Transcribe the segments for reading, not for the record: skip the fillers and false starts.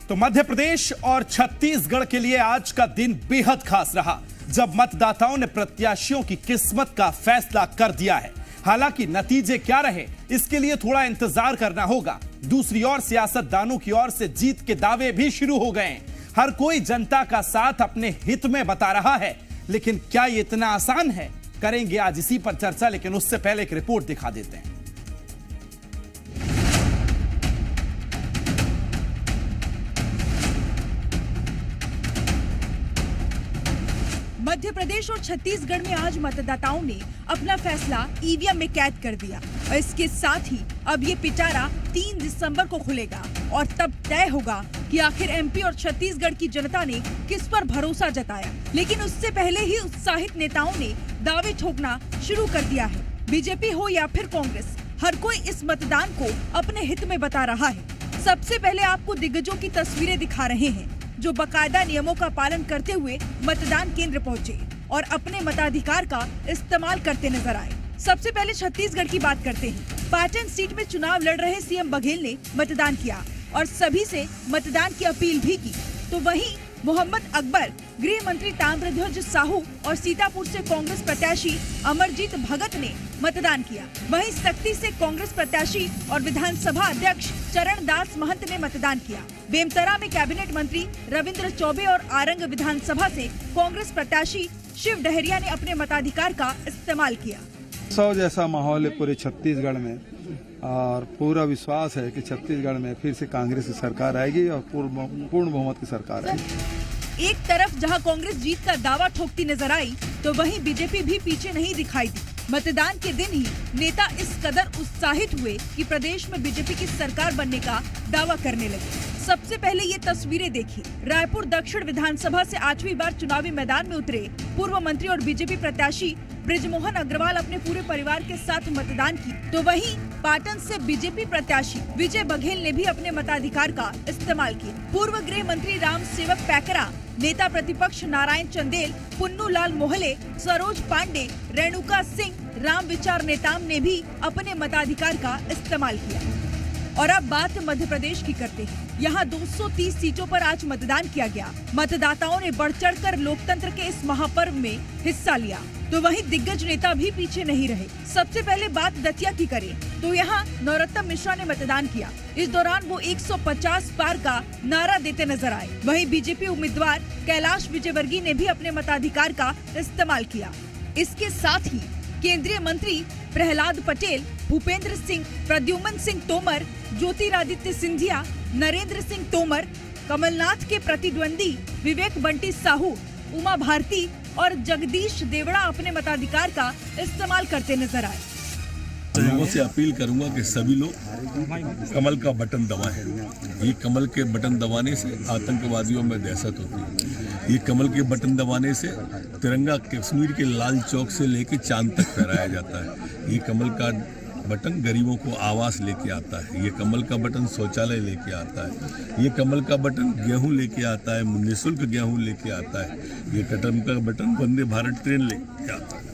तो मध्य प्रदेश और छत्तीसगढ़ के लिए आज का दिन बेहद खास रहा, जब मतदाताओं ने प्रत्याशियों की किस्मत का फैसला कर दिया है। हालांकि नतीजे क्या रहे, इसके लिए थोड़ा इंतजार करना होगा। दूसरी ओर सियासतदानों की ओर से जीत के दावे भी शुरू हो गए। हर कोई जनता का साथ अपने हित में बता रहा है, लेकिन क्या ये इतना आसान है? करेंगे आज इसी पर चर्चा, लेकिन उससे पहले एक रिपोर्ट दिखा देते हैं। मध्य प्रदेश और छत्तीसगढ़ में आज मतदाताओं ने अपना फैसला ईवीएम में कैद कर दिया और इसके साथ ही अब ये पिटारा 3 दिसंबर को खुलेगा और तब तय होगा कि आखिर एमपी और छत्तीसगढ़ की जनता ने किस पर भरोसा जताया। लेकिन उससे पहले ही उत्साहित नेताओं ने दावे ठोकना शुरू कर दिया है। बीजेपी हो या फिर कांग्रेस, हर कोई इस मतदान को अपने हित में बता रहा है। सबसे पहले आपको दिग्गजों की तस्वीरें दिखा रहे हैं जो बकायदा नियमों का पालन करते हुए मतदान केंद्र पहुंचे और अपने मताधिकार का इस्तेमाल करते नजर आए। सबसे पहले छत्तीसगढ़ की बात करते हैं। पाटन सीट में चुनाव लड़ रहे सीएम बघेल ने मतदान किया और सभी से मतदान की अपील भी की। तो वहीं मोहम्मद अकबर, गृह मंत्री ताम्रध्वज साहू और सीतापुर से कांग्रेस प्रत्याशी अमरजीत भगत ने मतदान किया। वहीं सक्ती से कांग्रेस प्रत्याशी और विधानसभा अध्यक्ष चरणदास महंत ने मतदान किया। बेमतरा में कैबिनेट मंत्री रविंद्र चौबे और आरंग विधानसभा से कांग्रेस प्रत्याशी शिव डहरिया ने अपने मताधिकार का इस्तेमाल किया। जैसा माहौल है पूरे छत्तीसगढ़ में और पूरा विश्वास है कि छत्तीसगढ़ में फिर से कांग्रेस की सरकार आएगी और पूर्ण बहुमत की सरकार आएगी। एक तरफ जहां कांग्रेस जीत का दावा ठोकती नजर आई, तो वहीं बीजेपी भी पीछे नहीं दिखाई दी। मतदान के दिन ही नेता इस कदर उत्साहित हुए कि प्रदेश में बीजेपी की सरकार बनने का दावा करने लगे। सबसे पहले ये तस्वीरें देखिए। रायपुर दक्षिण विधानसभा से 8वीं बार चुनावी मैदान में उतरे पूर्व मंत्री और बीजेपी प्रत्याशी बृजमोहन अग्रवाल अपने पूरे परिवार के साथ मतदान की। तो वहीं पाटन से बीजेपी प्रत्याशी विजय बघेल ने भी अपने मताधिकार का इस्तेमाल किया। पूर्व गृह मंत्री राम सेवक पैकरा, नेता प्रतिपक्ष नारायण चंदेल, पुन्नू लाल मोहले, सरोज पांडे, रेणुका सिंह, राम विचार नेताम ने भी अपने मताधिकार का इस्तेमाल किया। और अब बात मध्य प्रदेश की करते हैं। यहाँ 230 सीटों पर आज मतदान किया गया। मतदाताओं ने बढ़ चढ़कर लोकतंत्र के इस महापर्व में हिस्सा लिया। तो वहीं दिग्गज नेता भी पीछे नहीं रहे। सबसे पहले बात दतिया की करें तो यहाँ नरोत्तम मिश्रा ने मतदान किया। इस दौरान वो 150 पार का नारा देते नजर आए। वहीं बीजेपी उम्मीदवार कैलाश विजयवर्गीय ने भी अपने मताधिकार का इस्तेमाल किया। इसके साथ ही केंद्रीय मंत्री प्रहलाद पटेल, भूपेंद्र सिंह, प्रद्युम्न सिंह तोमर, ज्योतिरादित्य सिंधिया, नरेंद्र सिंह तोमर, कमलनाथ के प्रतिद्वंदी विवेक बंटी साहू, उमा भारती और जगदीश देवड़ा अपने मताधिकार का इस्तेमाल करते नजर आए। लोगों से अपील करूंगा कि सभी लोग कमल का बटन दबाएं। ये कमल के बटन दबाने से आतंकवादियों में दहशत होती है। ये कमल के बटन दबाने से तिरंगा कश्मीर के लाल चौक से लेके चांद तक फहराया जाता है। ये कमल का बटन गरीबों को आवास लेके आता है। ये कमल का बटन शौचालय लेके आता है। ये कमल का बटन गेहूं लेके आता है, निःशुल्क गेहूं लेके आता है। ये कमल का बटन वंदे भारत ट्रेन लेके आता है।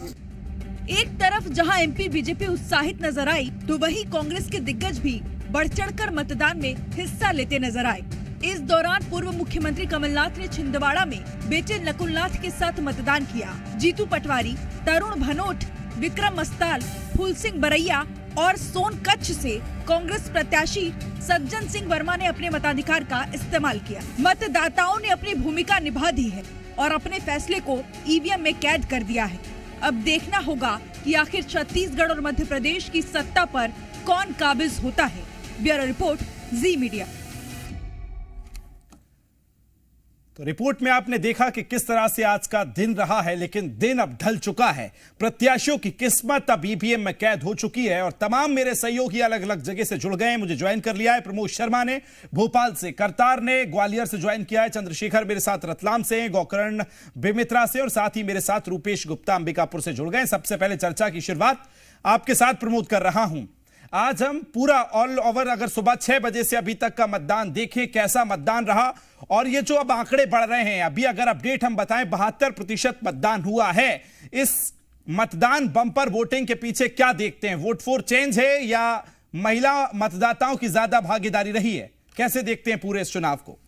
एक तरफ जहां एमपी बीजेपी उत्साहित नजर आई, तो वहीं कांग्रेस के दिग्गज भी बढ़ चढ़कर मतदान में हिस्सा लेते नजर आए। इस दौरान पूर्व मुख्यमंत्री कमलनाथ ने छिंदवाड़ा में बेटे नकुलनाथ के साथ मतदान किया। जीतू पटवारी, तरुण भनोट, विक्रम मस्ताल, फूल सिंह बरैया और सोनकच्छ से कांग्रेस प्रत्याशी सज्जन सिंह वर्मा ने अपने मताधिकार का इस्तेमाल किया। मतदाताओं ने अपनी भूमिका निभा दी है और अपने फैसले को ईवीएम में कैद कर दिया है। अब देखना होगा कि आखिर छत्तीसगढ़ और मध्य प्रदेश की सत्ता पर कौन काबिज होता है। ब्यूरो रिपोर्ट, जी मीडिया। तो रिपोर्ट में आपने देखा कि किस तरह से आज का दिन रहा है, लेकिन दिन अब ढल चुका है। प्रत्याशियों की किस्मत अब ईवीएम में कैद हो चुकी है और तमाम मेरे सहयोगी अलग अलग जगह से जुड़ गए हैं। मुझे ज्वाइन कर लिया है प्रमोद शर्मा ने भोपाल से, करतार ने ग्वालियर से ज्वाइन किया है, चंद्रशेखर मेरे साथ रतलाम से, गोकर्ण बेमित्रा से और साथ ही मेरे साथ रूपेश गुप्ता अंबिकापुर से जुड़ गए। सबसे पहले चर्चा की शुरुआत आपके साथ प्रमोद कर रहा हूं। आज हम पूरा ऑल ओवर अगर सुबह 6 बजे से अभी तक का मतदान देखें, कैसा मतदान रहा और ये जो अब आंकड़े बढ़ रहे हैं, अभी अगर अपडेट हम बताएं 72% मतदान हुआ है। इस मतदान बम्पर वोटिंग के पीछे क्या देखते हैं? वोट फॉर चेंज है या महिला मतदाताओं की ज्यादा भागीदारी रही है? कैसे देखते हैं पूरे इस चुनाव को?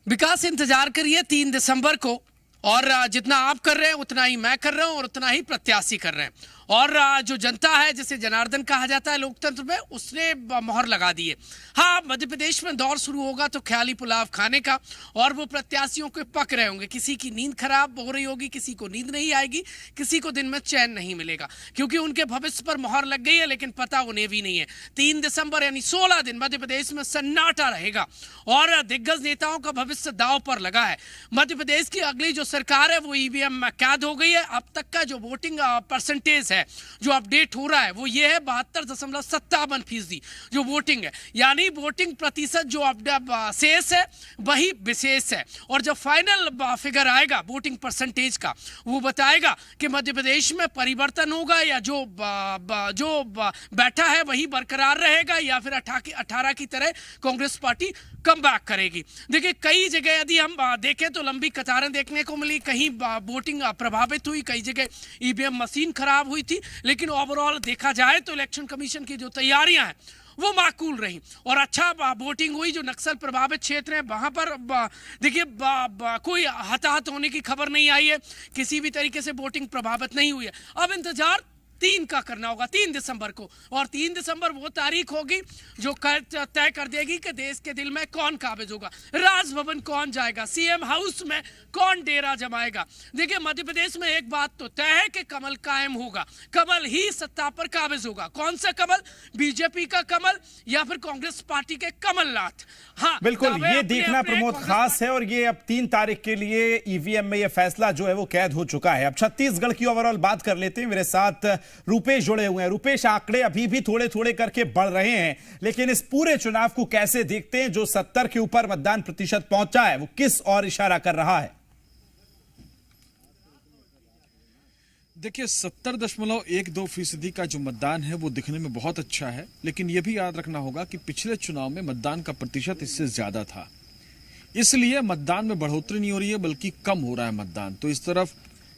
विकास इंतजार करिए 3 दिसंबर को, और जितना आप कर रहे हैं उतना ही मैं कर रहा हूं और उतना ही प्रत्याशी कर रहे हैं। और जो जनता है, जिसे जनार्दन कहा जाता है लोकतंत्र में, उसने मोहर लगा दी है। हाँ, मध्य प्रदेश में दौर शुरू होगा तो ख्याली पुलाव खाने का, और वो प्रत्याशियों के पक रहे होंगे। किसी की नींद खराब हो रही होगी, किसी को नींद नहीं आएगी, किसी को दिन में चैन नहीं मिलेगा, क्योंकि उनके भविष्य पर मोहर लग गई है, लेकिन पता उन्हें भी नहीं है। 3 दिसंबर यानी 16 दिन मध्य प्रदेश में सन्नाटा रहेगा और दिग्गज नेताओं का भविष्य दांव पर लगा है। मध्य प्रदेश की अगली जो सरकार है वो ईवीएम में कैद हो गई है। अब तक का जो वोटिंग परसेंटेज है, जो अपडेट हो रहा है, वो ये है 72.57% जो वोटिंग है, यानी वोटिंग प्रतिशत जो शेष है वही विशेष है। और जब फाइनल फिगर आएगा वोटिंग परसेंटेज का, वो बताएगा कि मध्य प्रदेश में परिवर्तन होगा या जो बैठा है वही बरकरार रहेगा, या फिर 18 की तरह कांग्रेस पार्टी कम बैक करेगी। देखिए, कई जगह यदि हम देखें तो लंबी कतारें देखने को मिली, कहीं वोटिंग प्रभावित हुई, कई जगह ईवीएम मशीन खराब हुई थी, लेकिन ओवरऑल देखा जाए तो इलेक्शन कमीशन की जो तैयारियां हैं वो माकूल रही और अच्छा वोटिंग हुई। जो नक्सल प्रभावित क्षेत्र है वहां पर देखिए कोई हताहत होने की खबर नहीं आई है, किसी भी तरीके से वोटिंग प्रभावित नहीं हुई है। अब इंतजार 3 का करना होगा, 3 दिसंबर को, और 3 दिसंबर वो तारीख होगी जो तय कर देगी कि देश के दिल में कौन काबिज होगा, राजभवन कौन जाएगा, सीएम हाउस में कौन डेरा जमाएगा। देखिए, मध्य प्रदेश में एक बात तो तय है कि कमल कायम होगा, कमल ही सत्ता पर काबिज होगा। कौन सा कमल? बीजेपी का कमल या फिर कांग्रेस पार्टी के कमलनाथ? हाँ, बिल्कुल, ये देखना प्रमोद खास है। और ये अब 3 तारीख के लिए ईवीएम में ये फैसला जो है वो कैद हो चुका है। अब छत्तीसगढ़ की ओवरऑल बात कर लेते हैं। मेरे साथ रूपेश जुड़े हुए हैं। रूपेश, आंकड़े अभी भी थोड़े थोड़े करके बढ़ रहे हैं, लेकिन इस पूरे चुनाव को कैसे देखते हैं? जो 70 के ऊपर मतदान प्रतिशत पहुंचा है, वो किस और इशारा कर रहा है? देखिए, 70.12% का जो मतदान है वो दिखने में बहुत अच्छा है, लेकिन यह भी याद रखना होगा कि पिछले चुनाव में मतदान का प्रतिशत इससे ज्यादा था, इसलिए मतदान में बढ़ोतरी नहीं हो रही है बल्कि कम हो रहा है मतदान। तो इस तरफ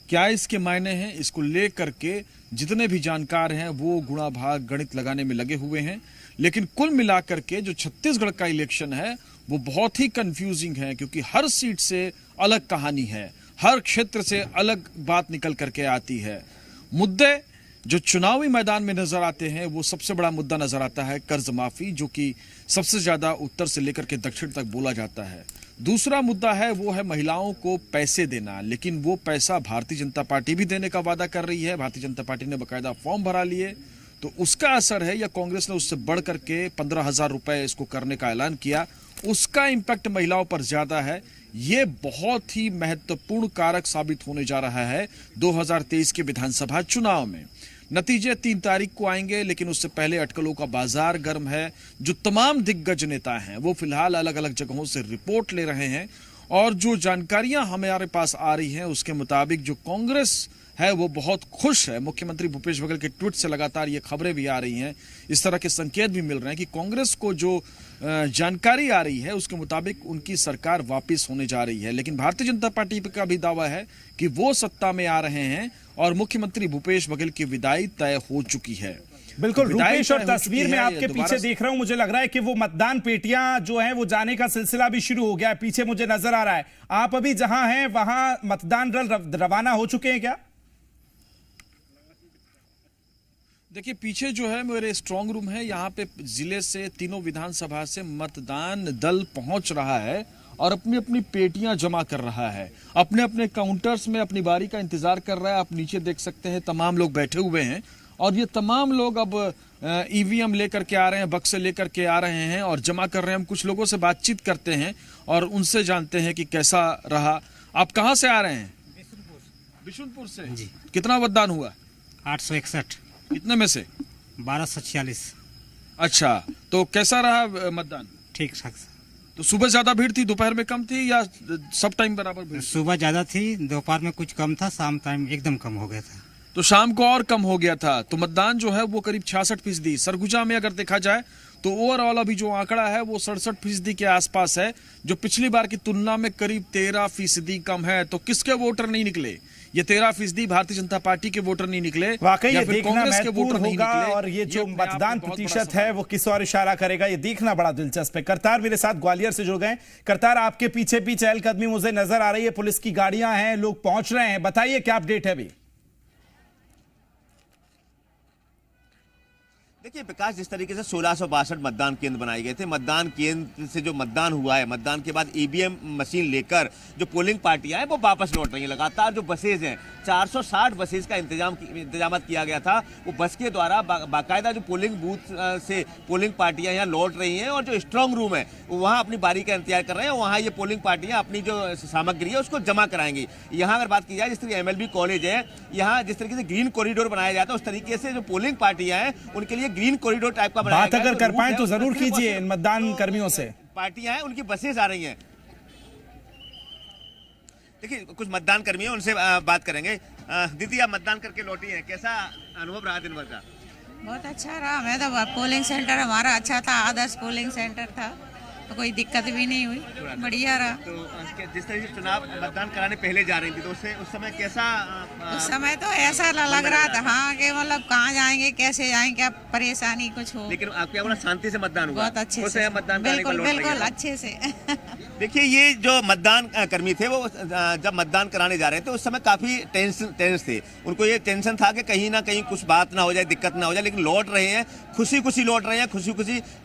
क्या इसके मायने हैं, इसको लेकर के जितने भी जानकार हैं वो गुणा भाग गणित लगाने में लगे हुए हैं। लेकिन कुल मिलाकर के जो छत्तीसगढ़ का इलेक्शन है वो बहुत ही कंफ्यूजिंग है, क्योंकि हर सीट से अलग कहानी है, हर क्षेत्र से अलग बात निकल करके आती है। मुद्दे जो चुनावी मैदान में नजर आते हैं, वो सबसे बड़ा मुद्दा नजर आता है कर्ज माफी, जो कि सबसे ज्यादा उत्तर से लेकर के दक्षिण तक बोला जाता है। दूसरा मुद्दा है वो है महिलाओं को पैसे देना, लेकिन वो पैसा भारतीय जनता पार्टी भी देने का वादा कर रही है। भारतीय जनता पार्टी ने बकायदा फॉर्म भरा लिए, तो उसका असर है, या कांग्रेस ने उससे बढ़ करके 15,000 रुपए इसको करने का ऐलान किया, उसका इंपैक्ट महिलाओं पर ज्यादा है। ये बहुत ही महत्वपूर्ण कारक साबित होने जा रहा है 2023 के विधानसभा चुनाव में। नतीजे 3 तारीख को आएंगे, लेकिन उससे पहले अटकलों का बाजार गर्म है। जो तमाम दिग्गज नेता हैं वो फिलहाल अलग अलग जगहों से रिपोर्ट ले रहे हैं, और जो जानकारियां हमारे पास आ रही हैं उसके मुताबिक जो कांग्रेस है वो बहुत खुश है। मुख्यमंत्री भूपेश बघेल के ट्वीट से लगातार ये खबरें भी आ रही हैं, इस तरह के संकेत भी मिल रहे हैं कि कांग्रेस को जो जानकारी आ रही है उसके मुताबिक उनकी सरकार वापस होने जा रही है। लेकिन भारतीय जनता पार्टी का भी दावा है कि वो सत्ता में आ रहे हैं और मुख्यमंत्री भूपेश बघेल की विदाई तय हो चुकी है। बिल्कुल रूपेश, और तस्वीर में आपके पीछे देख रहा हूं, मुझे लग रहा है कि वो मतदान पेटियां जो हैं वो जाने का सिलसिला भी शुरू हो गया है। पीछे मुझे नजर आ रहा है, आप अभी जहां हैं वहां मतदान दल रवाना हो चुके हैं क्या? देखिए, पीछे जो है मेरे स्ट्रांग रूम है, यहाँ पे जिले से तीनों विधानसभा से मतदान दल पहुंच रहा है और अपनी अपनी पेटियां जमा कर रहा है, अपने अपने काउंटर्स में अपनी बारी का इंतजार कर रहा है। आप नीचे देख सकते हैं तमाम लोग बैठे हुए हैं, और ये तमाम लोग अब ईवीएम लेकर के आ रहे हैं, बक्से लेकर के आ रहे हैं और जमा कर रहे हैं। हम कुछ लोगों से बातचीत करते हैं और उनसे जानते हैं कि कैसा रहा। आप कहाँ से आ रहे हैं? बिशुनपुर से जी। कितना मतदान हुआ? 861। कितने में से? 1246। अच्छा, तो कैसा रहा मतदान? ठीक ठाक। तो सुबह ज्यादा भीड़ थी, दोपहर में कम थी, या सब टाइम बराबर भीड़? सुबह ज्यादा थी, दोपहर में कुछ कम था, शाम टाइम एकदम कम हो गया था। तो शाम को और कम हो गया था। तो मतदान जो है वो करीब 66%। सरगुजा में अगर देखा जाए तो ओवरऑल अभी जो आंकड़ा है वो 67% के आसपास है, जो पिछली बार की तुलना में करीब 13% कम है। तो किसके वोटर नहीं निकले? ये 13% भारतीय जनता पार्टी के वोटर नहीं निकले, वाकई या ये फिर देखना कांग्रेस के वोटर महत्वपूर्ण नहीं होगा निकले। और ये जो अपने आप में मतदान बहुत बड़ा प्रतिशत सवाल है वो किस और इशारा करेगा, ये देखना बड़ा दिलचस्प है। करतार मेरे साथ ग्वालियर से जुड़ गए। करतार, आपके पीछे भी चहलकदमी मुझे नजर आ रही है, पुलिस की गाड़ियां हैं, लोग पहुंच रहे हैं, बताइए क्या अपडेट है अभी? देखिए विकास, जिस तरीके से 1662 मतदान केंद्र बनाए गए थे, मतदान केंद्र से जो मतदान हुआ है, मतदान के बाद ईवीएम मशीन लेकर जो पोलिंग पार्टियां हैं वो वापस लौट रही हैं। लगातार जो बसेज हैं, 460 बसेज का इंतजाम किया गया था। वो बस के द्वारा बाकायदा जो पोलिंग बूथ से पोलिंग पार्टियां यहाँ लौट रही हैं और जो स्ट्रांग रूम है वहाँ अपनी बारी का इंतजार कर रहे हैं। वहाँ ये पोलिंग पार्टियां अपनी जो सामग्री है उसको जमा कराएंगी। यहाँ अगर बात की जाए, जिस तरीके MLB कॉलेज है, यहाँ जिस तरीके से ग्रीन कॉरिडोर बनाया जाता है, उस तरीके से जो पोलिंग पार्टियां हैं उनके लिए ग्रीन कॉरिडोर टाइप का बनाया बात गया है। अगर कर पाए तो जरूर कीजिए इन मतदान कर्मियों से। पार्टियां हैं उनकी बसेस आ रही हैं। देखिए कुछ मतदान कर्मी हैं, उनसे बात करेंगे। दीदी, आप मतदान करके लौटी हैं, कैसा अनुभव रहा दिन भर का? बहुत अच्छा रहा। मैं तो पोलिंग सेंटर हमारा अच्छा था, आदर्श पोलिंग सेंटर था, तो कोई दिक्कत भी नहीं हुई, बढ़िया रहा। तो जिस तरह से चुनाव मतदान कराने पहले जा रही थी, तो उस समय कैसा? उस समय तो ऐसा लग रहा था हाँ कि मतलब कहाँ जाएंगे, कैसे जाएंगे, क्या परेशानी कुछ हो। लेकिन आपके यहाँ शांति से मतदान हुआ? बहुत अच्छे से मतदान बिल्कुल अच्छे से। देखिए ये जो मतदान कर्मी थे वो जब मतदान कराने जा रहे थे उस समय काफी टेंस थे। उनको ये टेंशन था कि कहीं ना कहीं कुछ बात ना हो जाए, दिक्कत ना हो जाए, लेकिन लौट रहे हैं, खुशी लौट रहे हैं। खुशी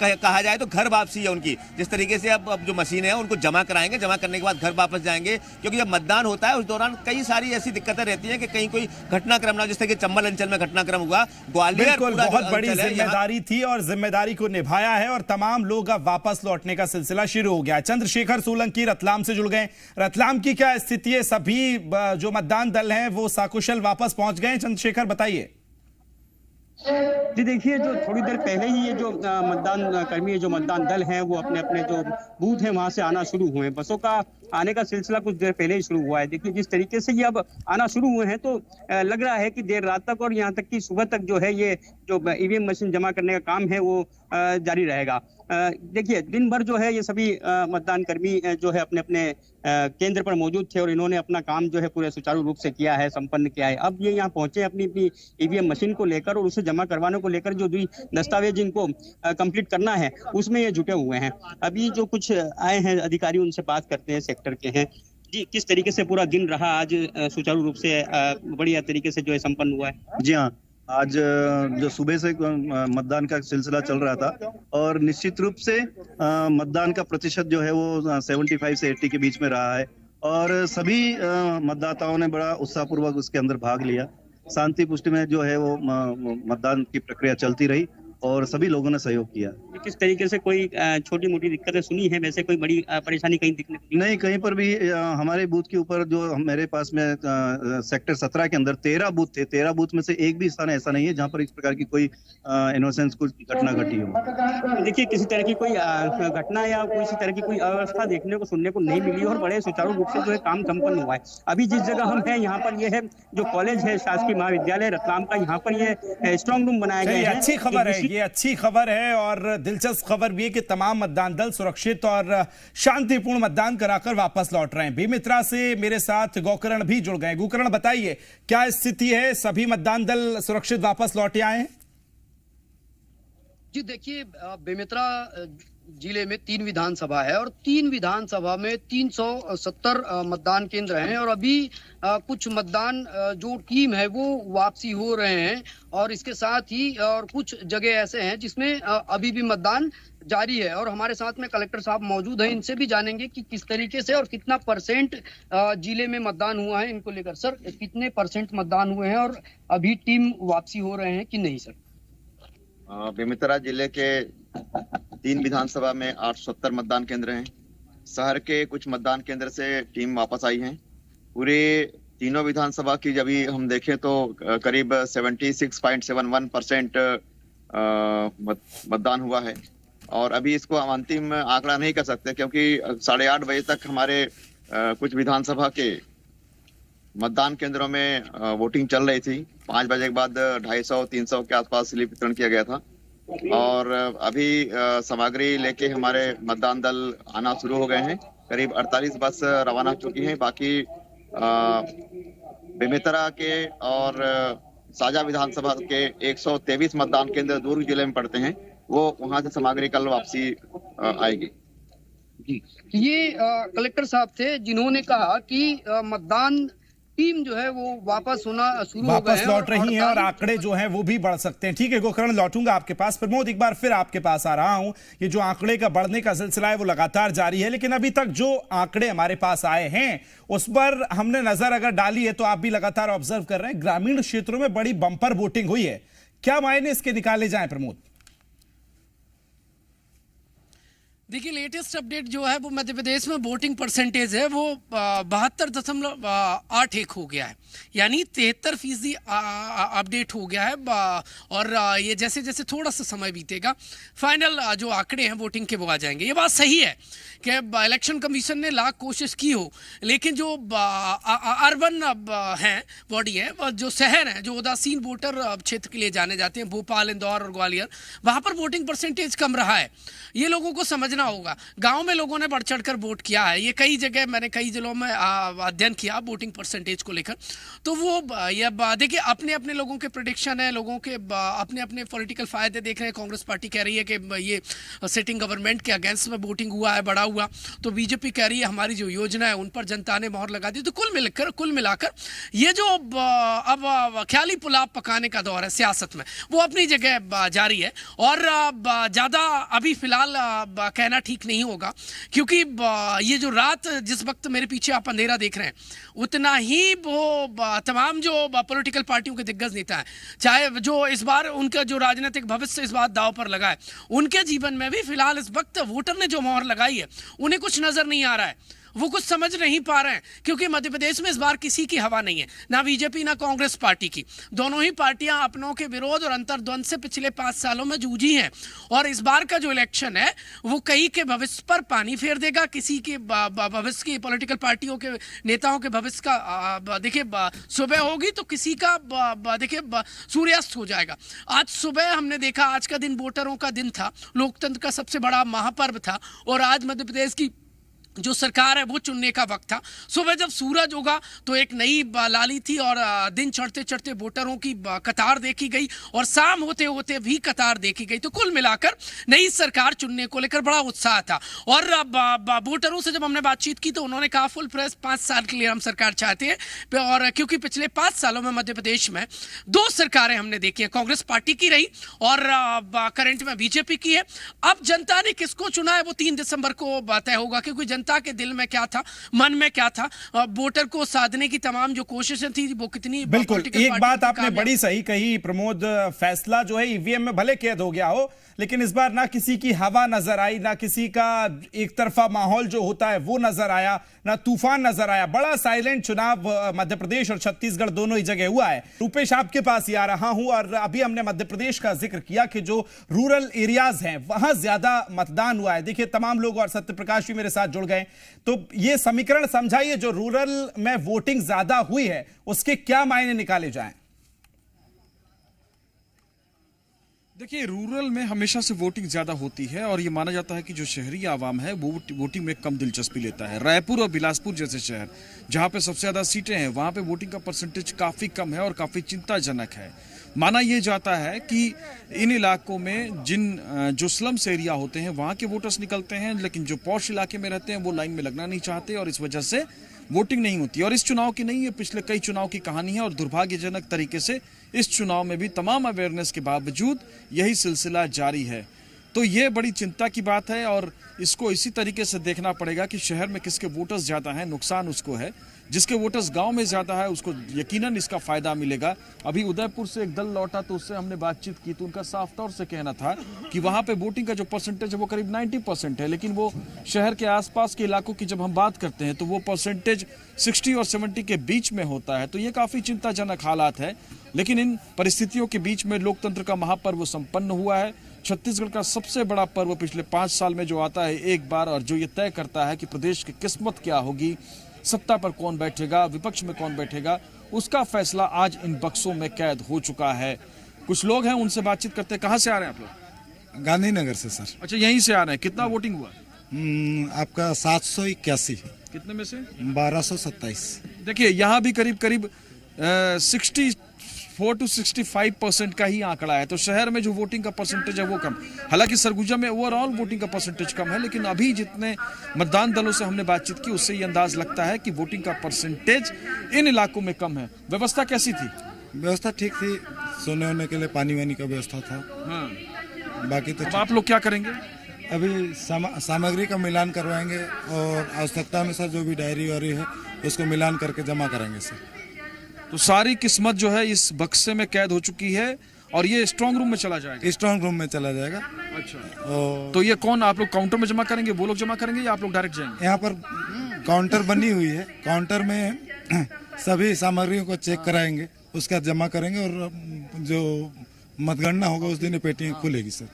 कहा जाए तो घर वापसी है उनकी। जिस तरीके से अब जो मशीन है उनको जमा कराएंगे, जमा करने के बाद घर वापस जाएंगे, क्योंकि जब मतदान होता है उस दौरान कई सारी ऐसी दिक्कतें रहती हैं कि कहीं कोई घटनाक्रम ना, जिस तरह चंबल अंचल में घटनाक्रम हुआ, ग्वालियर बहुत बड़ी जिम्मेदारी थी और जिम्मेदारी को निभाया है और तमाम लोग अब वापस लौटने का सिलसिला शुरू हो गया। चंद्रशेखर सोलंकी रतलाम से जुड़ गए। रतलाम की क्या स्थिति है? सभी जो मतदान दल हैं वो सकुशल वापस पहुंच गए? चंद्रशेखर बताइए। जी देखिए, जो थोड़ी देर पहले ही ये जो मतदान कर्मी, जो मतदान दल हैं, वो अपने अपने जो बूथ हैं वहां से आना शुरू हुए हैं। बसों का आने का सिलसिला कुछ देर पहले ही शुरू हुआ है। देखिए जिस तरीके से ये अब आना शुरू हुए हैं तो लग रहा है कि देर रात तक और यहाँ तक कि सुबह तक जो है ये जो ईवीएम मशीन जमा करने का काम है वो जारी रहेगा। देखिए दिन भर जो है ये सभी मतदान कर्मी जो है अपने अपने केंद्र पर मौजूद थे और इन्होंने अपना काम जो है पूरे सुचारू रूप से किया है, संपन्न किया है। अब ये यहाँ पहुंचे अपनी अपनी ईवीएम मशीन को लेकर और उसे जमा करवाने को लेकर जो दस्तावेज इनको कंप्लीट करना है उसमें ये जुटे हुए हैं। अभी जो कुछ आए हैं अधिकारी, उनसे बात करते हैं, सेक्टर के हैं। जी, किस तरीके से पूरा दिन रहा आज? सुचारू रूप से बढ़िया तरीके से जो है संपन्न हुआ है? जी हाँ, आज जो सुबह से मतदान का सिलसिला चल रहा था और निश्चित रूप से मतदान का प्रतिशत जो है वो 75 से 80 के बीच में रहा है और सभी मतदाताओं ने बड़ा उत्साहपूर्वक उसके अंदर भाग लिया। शांति पुष्टि में जो है वो मतदान की प्रक्रिया चलती रही और सभी लोगों ने सहयोग किया। किस तरीके से कोई छोटी मोटी दिक्कतें सुनी है? वैसे कोई बड़ी परेशानी कहीं दिखने नहीं, कहीं पर भी। हमारे बूथ के ऊपर जो मेरे पास में सेक्टर 17 के अंदर 13 बूथ थे, 13 बूथ में से एक भी स्थान ऐसा नहीं है जहां पर इस प्रकार की कोई इनोसेंस कुछ घटना घटी हो। देखिए किसी तरह की कोई घटना या किसी तरह की कोई अव्यवस्था देखने को सुनने को नहीं मिली और बड़े सुचारू रूप से जो है काम संपन्न हुआ है। अभी जिस जगह हम हैं यहाँ पर यह है जो कॉलेज है शासकीय महाविद्यालय रतलाम का, यहाँ पर ये स्ट्रांग रूम बनाया गया है। अच्छी खबर है, ये अच्छी खबर है और दिलचस्प खबर भी है कि तमाम मतदान दल सुरक्षित और शांतिपूर्ण मतदान कराकर वापस लौट रहे हैं। बेमित्रा से मेरे साथ गोकर्ण भी जुड़ गए। गोकर्ण बताइए क्या स्थिति है? सभी मतदान दल सुरक्षित वापस लौटे आए हैं? जी देखिए, बेमित्रा जिले में 3 विधानसभा है और 3 विधानसभा में 370 मतदान केंद्र हैं और अभी कुछ मतदान जो टीम है वो वापसी हो रहे हैं और इसके साथ ही और कुछ जगह ऐसे हैं जिसमें अभी भी मतदान जारी है और हमारे साथ में कलेक्टर साहब मौजूद हैं। इनसे भी जानेंगे कि किस तरीके से और कितना % जिले में मतदान हुआ है इनको लेकर। सर, कितने % मतदान हुए हैं और अभी टीम वापसी हो रहे हैं कि नहीं? सर, बेमित्रा जिले के 3 विधानसभा में 870 मतदान केंद्र हैं। शहर के कुछ मतदान केंद्र से टीम वापस आई है। पूरे तीनों विधानसभा की जब हम देखें तो करीब 76.71% मतदान हुआ है और अभी इसको हम अंतिम आंकड़ा नहीं कर सकते क्योंकि 8:30 बजे तक हमारे कुछ विधानसभा के मतदान केंद्रों में वोटिंग चल रही थी। 5 बजे के बाद 250-300 के आसपास स्लिप वितरण किया गया था और अभी सामग्री लेके हमारे मतदान दल आना शुरू हो गए हैं। करीब 48 बस रवाना हो चुकी हैं। बाकी बेमेतरा के और साजा विधानसभा के 123 मतदान केंद्र दुर्ग जिले में पड़ते हैं, वो वहां से सामग्री कल वापसी आएगी। ये कलेक्टर साहब थे जिन्होंने कहा कि मतदान टीम जो है वो वापस होना शुरू हो गए वापस लौट रही हैं और आंकड़े जो हैं वो भी बढ़ सकते हैं। ठीक है गोकर्ण, लौटूंगा आपके पास। प्रमोद, एक बार फिर आपके पास आ रहा हूं। ये जो आंकड़े का बढ़ने का सिलसिला है वो लगातार जारी है, लेकिन अभी तक जो आंकड़े हमारे पास आए हैं उस पर हमने नजर अगर डाली है तो आप भी लगातार ऑब्जर्व कर रहे हैं, ग्रामीण क्षेत्रों में बड़ी बंपर वोटिंग हुई है। क्या मायने इसके निकाले जाए प्रमोद? देखिए, लेटेस्ट अपडेट जो है वो मध्य प्रदेश में वोटिंग परसेंटेज है वो 72.81 हो गया है, यानी 73% अपडेट हो गया है। और ये जैसे जैसे थोड़ा सा समय बीतेगा फाइनल जो आंकड़े हैं वोटिंग के वो आ जाएंगे। ये बात सही है कि इलेक्शन कमीशन ने लाख कोशिश की हो, लेकिन जो अर्बन हैं बॉडी है, जो शहर हैं, जो उदासीन वोटर क्षेत्र के लिए जाने जाते हैं, भोपाल, इंदौर और ग्वालियर, वहाँ पर वोटिंग परसेंटेज कम रहा है। ये लोगों को समझना होगा। गांव में लोगों ने बढ़ चढ़कर वोट किया है। ये कई जगह मैंने कई जिलों में अध्ययन किया वोटिंग परसेंटेज को लेकर, तो वो ये देखिए अपने अपने लोगों के प्रेडिक्शन है, लोगों के अपने अपने पॉलिटिकल फायदे देख रहे हैं। कांग्रेस पार्टी कह रही है कि ये सिटिंग गवर्नमेंट के अगेंस्ट में वोटिंग हुआ है, बड़ा हुआ, तो बीजेपी कह रही है हमारी जो योजना है उन पर जनता ने मोहर लगा दी। तो कुल मिलाकर ये जो अब ख्याली पुलाव पकाने का दौर है सियासत में, वो अपनी जगह जारी है। और ज्यादा अभी फिलहाल कहना ठीक नहीं होगा, क्योंकि ये जो रात जिस वक्त मेरे पीछे आप अंधेरा देख रहे हैं, उतना ही वो तमाम जो पॉलिटिकल पार्टियों के दिग्गज नेता हैं, चाहे जो इस बार उनका जो राजनीतिक भविष्य इस बात दांव पर लगा है, उनके जीवन में भी फिलहाल इस वक्त वोटर ने जो मोहर लगाई है उन्हें कुछ नजर नहीं आ रहा है, वो कुछ समझ नहीं पा रहे हैं, क्योंकि मध्य प्रदेश में इस बार किसी की हवा नहीं है, ना बीजेपी ना कांग्रेस पार्टी की। दोनों ही पार्टियां अपनों के विरोध और अंतर्द्वंद से पिछले 5 सालों में जूझी हैं, और इस बार का जो इलेक्शन है वो कई के भविष्य पर पानी फेर देगा। किसी के भविष्य की पॉलिटिकल पार्टियों के नेताओं के भविष्य का देखिए सुबह होगी तो किसी का देखिए सूर्यास्त हो जाएगा। आज सुबह हमने देखा, आज का दिन वोटरों का दिन था, लोकतंत्र का सबसे बड़ा महापर्व था, और आज मध्य प्रदेश की जो सरकार है वो चुनने का वक्त था। सुबह जब सूरज उगा तो एक नई लाली थी, और दिन चढ़ते चढ़ते वोटरों की कतार देखी गई, और शाम होते होते भी कतार देखी गई। तो कुल मिलाकर नई सरकार चुनने को लेकर बड़ा उत्साह था। और वोटरों से जब हमने बातचीत की तो उन्होंने कहा फुल प्रेस 5 साल के लिए हम सरकार चाहते हैं, और क्योंकि पिछले 5 सालों में मध्य प्रदेश में 2 सरकारें हमने देखी है, कांग्रेस पार्टी की रही और करंट में बीजेपी की है। अब जनता ने किसको चुना है वो 3 दिसंबर को तय होगा, क्योंकि जनता के दिल में क्या था, मन में क्या था, वोटर को साधने की तमाम जो कोशिशें थी वो कितनी। बिल्कुल, एक बात आपने बड़ी सही कही प्रमोद, फैसला जो है ईवीएम में भले कैद हो गया हो, लेकिन इस बार ना किसी की हवा नजर आई, ना किसी का एक तरफा माहौल जो होता है वो नजर आया, ना तूफान नजर आया। बड़ा साइलेंट चुनाव मध्य प्रदेश और छत्तीसगढ़ दोनों ही जगह हुआ है। रूपेश, आपके पास ही आ रहा हूं, और अभी हमने मध्य प्रदेश का जिक्र किया कि जो रूरल एरियाज हैं वहां ज्यादा मतदान हुआ है। देखिए तमाम लोग, और सत्यप्रकाश भी मेरे साथ जुड़ गए, तो ये समीकरण समझाइए, जो रूरल में वोटिंग ज्यादा हुई है उसके क्या मायने निकाले जाएं? देखिए, रूरल में हमेशा से वोटिंग ज्यादा होती है, और ये माना जाता है कि जो शहरी आवाम है वो वोटिंग में कम दिलचस्पी लेता है। रायपुर और बिलासपुर जैसे शहर जहां पे सबसे ज्यादा सीटें हैं, वहां पे वोटिंग का परसेंटेज काफी कम है और काफी चिंताजनक है। माना यह जाता है कि इन इलाकों में जो स्लम्स एरिया होते हैं वहां के वोटर्स निकलते हैं, लेकिन जो पॉश इलाके में रहते हैं वो लाइन में लगना नहीं चाहते, और इस वजह से वोटिंग नहीं होती। और इस चुनाव की नहीं, ये पिछले कई चुनाव की कहानी है, और दुर्भाग्यजनक तरीके से इस चुनाव में भी तमाम अवेयरनेस के बावजूद यही सिलसिला जारी है। तो ये बड़ी चिंता की बात है, और इसको इसी तरीके से देखना पड़ेगा कि शहर में किसके वोटर्स ज्यादा हैं, नुकसान उसको है। जिसके वोटर्स गांव में ज्यादा है उसको यकीनन इसका फायदा मिलेगा। अभी उदयपुर से एक दल लौटा तो उससे हमने बातचीत की, तो उनका साफ तौर से कहना था कि वहां पे वोटिंग का जो परसेंटेज है वो करीब 90% है, लेकिन वो शहर के आसपास के इलाकों की जब हम बात करते हैं तो वो परसेंटेज 60 और 70 के बीच में होता है। तो ये काफी चिंताजनक हालात है, लेकिन इन परिस्थितियों के बीच में लोकतंत्र का महापर्व संपन्न हुआ है। छत्तीसगढ़ का सबसे बड़ा पर्व पिछले 5 साल में जो आता है एक बार, और जो ये तय करता है कि प्रदेश की किस्मत क्या होगी, सत्ता पर कौन बैठेगा, विपक्ष में कौन बैठेगा, उसका फैसला आज इन बक्सों में कैद हो चुका है। कुछ लोग हैं, उनसे बातचीत करते हैं। कहाँ से आ रहे हैं आप लोग? गांधीनगर से सर। अच्छा, यहीं से आ रहे हैं। कितना वोटिंग हुआ? आपका 781। कितने में से? 1227। देखिए, यहाँ भी करीब करीब 64 to 65% का ही आंकड़ा है। तो शहर में जो वोटिंग का परसेंटेज है वो कम। हालांकि सरगुजा में ओवरऑल वोटिंग का परसेंटेज कम है, लेकिन अभी जितने मतदान दलों से हमने बातचीत की उससे ये अंदाज लगता है कि वोटिंग का परसेंटेज इन इलाकों में कम है। व्यवस्था कैसी थी? व्यवस्था ठीक थी, सोने होने के लिए पानी वानी का व्यवस्था था। बाकी तो आप लोग क्या करेंगे? अभी सामग्री का मिलान करवाएंगे और आवश्यकता अनुसार जो भी डायरी वायरी है उसको मिलान करके जमा करेंगे सर। तो सारी किस्मत जो है इस बक्से में कैद हो चुकी है और ये स्ट्रांग रूम में चला जाएगा। स्ट्रांग रूम में चला जाएगा। अच्छा। तो ये कौन, आप लोग काउंटर में जमा करेंगे, वो लोग जमा करेंगे या आप लोग डायरेक्ट जाएंगे? यहाँ पर काउंटर बनी हुई है, काउंटर में सभी सामग्रियों को चेक कराएंगे, उसका जमा करेंगे और जो मतगणना होगा उस दिन ये पेटियां खुलेगी सर।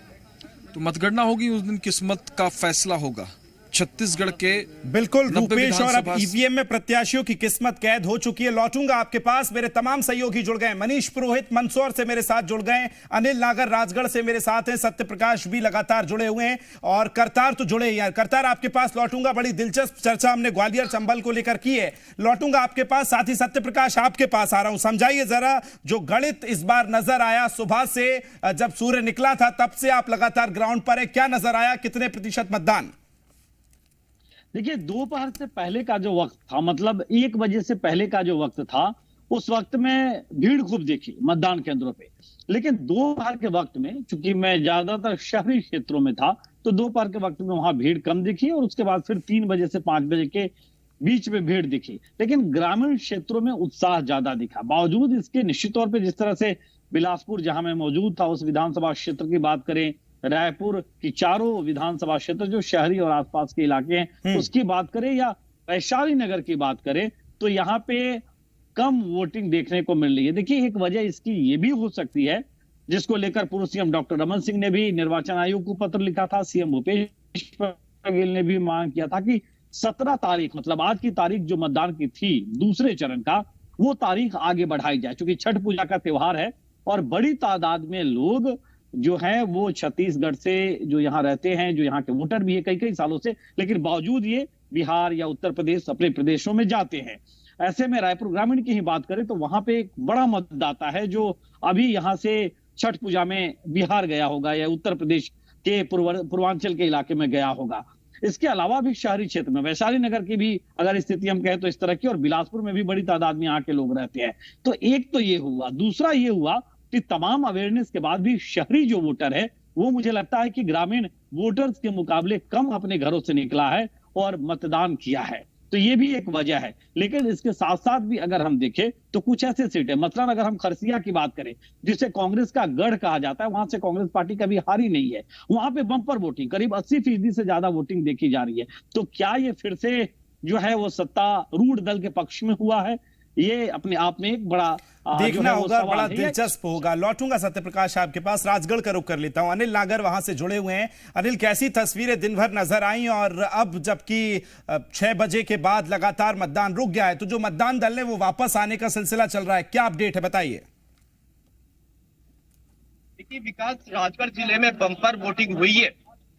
तो मतगणना होगी उस दिन, किस्मत का फैसला होगा। छत्तीसगढ़ के बिल्कुल रूपेश, और अब ईवीएम में प्रत्याशियों की किस्मत कैद हो चुकी है। लौटूंगा आपके पास, मेरे तमाम सहयोगी जुड़ गए। मनीष पुरोहित मंदसौर से मेरे साथ जुड़ गए, अनिल नागर राजगढ़ से मेरे साथ हैं, सत्य प्रकाश भी लगातार जुड़े हुए हैं और करतार तो जुड़े ही हैं। करतार, आपके पास लौटूंगा। बड़ी दिलचस्प चर्चा हमने ग्वालियर चंबल को लेकर की है। लौटूंगा आपके पास, साथ ही सत्य प्रकाश आपके पास आ रहा हूं। समझाइए जरा, जो गणित इस बार नजर आया सुबह से, जब सूर्य निकला था तब से आप लगातार ग्राउंड पर है, क्या नजर आया, कितने प्रतिशत मतदान? देखिए, दोपहर से पहले का जो वक्त था, मतलब 1 बजे से पहले का जो वक्त था, उस वक्त में भीड़ खूब देखी मतदान केंद्रों पे। लेकिन दोपहर के वक्त में, चूंकि मैं ज्यादातर शहरी क्षेत्रों में था, तो दोपहर के वक्त में वहां भीड़ कम दिखी और उसके बाद फिर 3 बजे से 5 बजे के बीच में भीड़ दिखी। लेकिन ग्रामीण क्षेत्रों में उत्साह ज्यादा दिखा। बावजूद इसके, निश्चित तौर पर जिस तरह से बिलासपुर जहां मैं मौजूद था उस विधानसभा क्षेत्र की बात करें, रायपुर की चारों विधानसभा क्षेत्र जो शहरी और आसपास के इलाके हैं उसकी बात करें, या वैशाली नगर की बात करें, तो यहाँ पे कम वोटिंग देखने को मिल रही है। देखिए, एक वजह इसकी ये भी हो सकती है, जिसको लेकर पूर्व सीएम डॉक्टर रमन सिंह ने भी निर्वाचन आयोग को पत्र लिखा था, सीएम भूपेश बघेल ने भी मांग किया था कि 17 तारीख, मतलब आज की तारीख जो मतदान की थी दूसरे चरण का, वो तारीख आगे बढ़ाई जाए, क्योंकि छठ पूजा का त्योहार है और बड़ी तादाद में लोग जो है वो छत्तीसगढ़ से जो यहाँ रहते हैं, जो यहाँ के वोटर भी है कई कई सालों से, लेकिन बावजूद ये बिहार या उत्तर प्रदेश अपने प्रदेशों में जाते हैं। ऐसे में रायपुर ग्रामीण की ही बात करें तो वहां पे एक बड़ा मतदाता है जो अभी यहाँ से छठ पूजा में बिहार गया होगा या उत्तर प्रदेश के पूर्वांचल के इलाके में गया होगा। इसके अलावा भी शहरी क्षेत्र में, वैशाली नगर की भी अगर स्थिति हम कहें तो इस तरह की, और बिलासपुर में भी बड़ी तादाद में यहाँ के लोग रहते हैं। तो एक तो ये हुआ। दूसरा ये हुआ कि तमाम अवेयरनेस के बाद भी शहरी जो वोटर है वो, मुझे लगता है कि ग्रामीण वोटर्स के मुकाबले कम अपने घरों से निकला है और मतदान किया है। तो ये भी एक वजह है। लेकिन इसके साथ साथ भी अगर हम देखें तो कुछ ऐसे सीट है, मतलब अगर हम खरसिया की बात करें जिसे कांग्रेस का गढ़ कहा जाता है, वहां से कांग्रेस पार्टी कभी हारी नहीं है। वहां पे बम्पर वोटिंग, करीब 80% से ज्यादा वोटिंग देखी जा रही है। तो क्या ये फिर से जो है वो सत्तारूढ़ दल के पक्ष में हुआ है? ये अपने आप में एक बड़ा देखना होगा, बड़ा दिलचस्प होगा। लौटूंगा सत्य प्रकाश आपके पास, राजगढ़ का रुख कर लेता हूं। अनिल नागर वहां से जुड़े हुए हैं। अनिल, कैसी तस्वीरें दिन भर नजर आई और अब जबकि 6 बजे के बाद लगातार मतदान रुक गया है, तो जो मतदान दल है वो वापस आने का सिलसिला चल रहा है, क्या अपडेट है, बताइए। देखिए विकास, राजगढ़ जिले में बम्पर वोटिंग हुई है।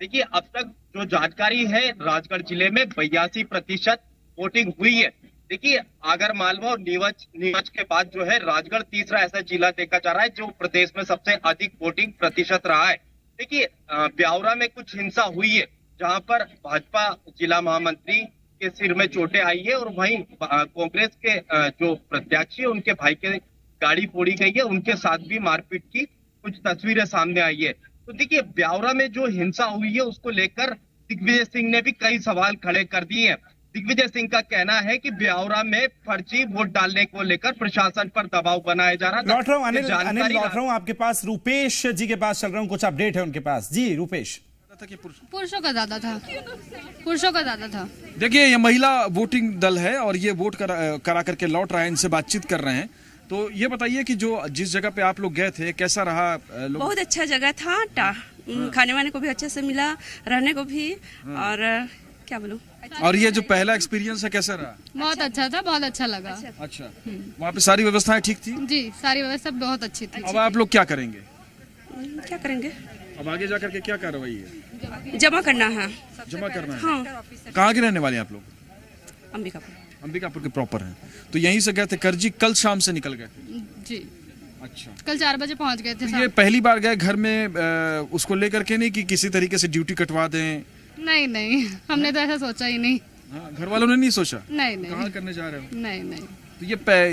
देखिए, अब तक जो जानकारी है, राजगढ़ जिले में 82% वोटिंग हुई है। देखिए, आगरमालवा और नीमच के बाद जो है राजगढ़ तीसरा ऐसा जिला देखा जा रहा है जो प्रदेश में सबसे अधिक वोटिंग प्रतिशत रहा है। देखिए, ब्यावरा में कुछ हिंसा हुई है जहां पर भाजपा जिला महामंत्री के सिर में चोटें आई है और वहीं कांग्रेस के जो प्रत्याशी है उनके भाई के गाड़ी फोड़ी गई है, उनके साथ भी मारपीट की कुछ तस्वीरें सामने आई है। तो देखिए, ब्यावरा में जो हिंसा हुई है उसको लेकर दिग्विजय सिंह ने भी कई सवाल खड़े कर दिए हैं। दिग्विजय सिंह का कहना है कि ब्यावरा में फर्जी वोट डालने को लेकर प्रशासन पर दबाव बनाया जा रहा था। लौट रहा हूं अनिल, लौट रहा हूं आपके पास। रूपेश जी के पास चल रहा हूं, कुछ अपडेट है उनके पास। जी रूपेश। पुरुषों का ज्यादा था, पुरुषों का ज्यादा था। देखिए, ये महिला वोटिंग दल है और ये वोट करा करके लौट रहा है, इनसे बातचीत कर रहे हैं। तो ये बताइए कि जो जिस जगह पे आप लोग गए थे कैसा रहा? बहुत अच्छा जगह था, खाने वाने को भी अच्छे से मिला, रहने को भी, और क्या बोलूं। और ये जो पहला एक्सपीरियंस है कैसा रहा? बहुत अच्छा था, बहुत अच्छा लगा। अच्छा, वहाँ पे सारी व्यवस्थाएं ठीक थी? जी, सारी व्यवस्था बहुत अच्छी थी। अब आप लोग क्या करेंगे? क्या करेंगे? अब आगे जाकर के क्या कार्रवाई है? जमा करना है। जमा करना है। हाँ। कहाँ के रहने वाले हैं आप लोग? अंबिकापुर। अंबिकापुर के प्रॉपर हैं। तो यहीं से गए थे करजी, कल शाम से निकल गए थे? जी। अच्छा, कल 4 बजे पहुंच गए थे। तो ये पहली बार गए घर में उसको लेकर के नहीं कि किसी तरीके से ड्यूटी कटवा दें? नहीं नहीं, हमने तो ऐसा सोचा ही नहीं। घर वालों ने नहीं सोचा? नहीं नहीं। कहाँ करने जा रहे हो? नहीं नहीं। तो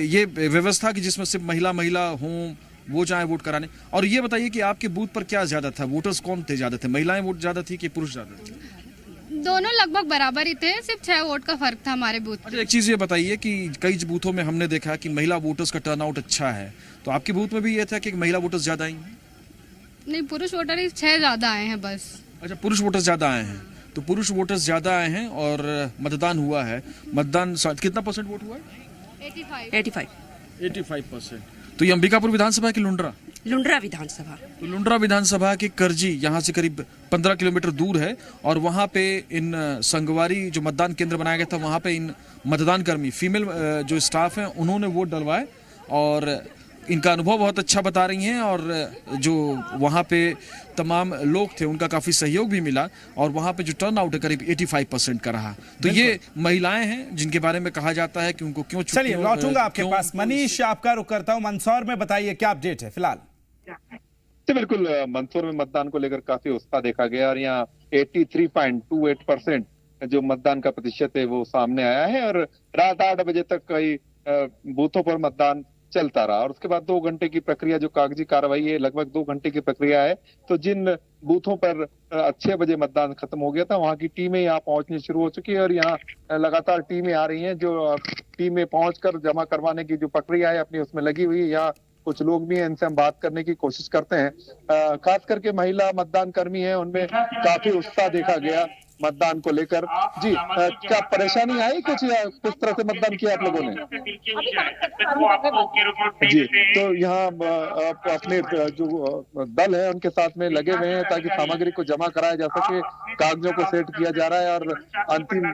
ये व्यवस्था की जिसमें सिर्फ महिला हों, वो जाए वोट कराने। और ये बताइए कि आपके बूथ पर क्या ज्यादा था? वोटर्स कौन थे ज्यादा थे? महिलाएं वोट ज्यादा थी कि पुरुष ज्यादा थे? दोनों लगभग बराबर ही थे, सिर्फ 6 वोट का फर्क था हमारे बूथ। अच्छा, एक चीज ये बताइए कि कई बूथों में हमने देखा कि महिला वोटर्स का टर्नआउट अच्छा है, तो आपके बूथ में भी ये था कि महिला वोटर्स ज्यादा आई हैं? नहीं, पुरुष वोटर ही 6 ज्यादा आए हैं बस। अच्छा, पुरुष वोटर्स ज्यादा आए हैं। तो पुरुष वोटर्स ज्यादा आए हैं और मतदान हुआ है। मतदान कितना % वोट हुआ है? 85%। तो ये अंबिकापुर विधानसभा की लुंड्रा विधानसभा। तो लुंड्रा विधानसभा की करजी यहाँ से करीब 15 किलोमीटर दूर है और वहाँ पे इन संगवारी जो मतदान केंद्र बनाया गया था, वहाँ पे इन मतदान कर्मी फीमेल जो स्टाफ हैं उन्होंने वोट डलवाए और इनका अनुभव बहुत अच्छा बता रही हैं। और जो वहाँ पे तमाम लोग थे उनका काफ़ी सहयोग भी मिला और वहाँ पे जो टर्न आउट है करीब 85% का रहा। तो ये महिलाएं हैं जिनके बारे में कहा जाता है कि उनको क्यों। चलिए लौटूंगा आपके पास। मनीष, आपका रुख करता हूँ मंदसौर में, बताइए क्या अपडेट है फिलहाल? जी बिल्कुल, मंदसौर में मतदान को लेकर काफी उत्साह देखा गया और यहाँ 83.28% जो मतदान का प्रतिशत है वो सामने आया है और रात 8 बजे तक कई बूथों पर मतदान चलता रहा और उसके बाद 2 घंटे की प्रक्रिया जो कागजी कार्रवाई है, लगभग 2 घंटे की प्रक्रिया है। तो जिन बूथों पर 6 बजे मतदान खत्म हो गया था, वहाँ की टीमें यहाँ पहुंचनी शुरू हो चुकी है और यहाँ लगातार टीमें आ रही हैं जो टीमें पहुंचकर जमा करवाने की जो प्रक्रिया है अपनी उसमें लगी हुई है। यहाँ कुछ लोग भी हैं, इनसे हम बात करने की कोशिश करते हैं। खास करके महिला मतदान कर्मी हैं, उनमें काफी उत्साह देखा गया मतदान को लेकर। जी, क्या परेशानी आई कुछ या किस तरह से मतदान किया आप लोगों ने? जी, तो यहाँ अपने जो दल है उनके साथ में लगे हुए हैं ताकि सामग्री को जमा कराया जा सके। कागजों को सेट किया जा रहा है और अंतिम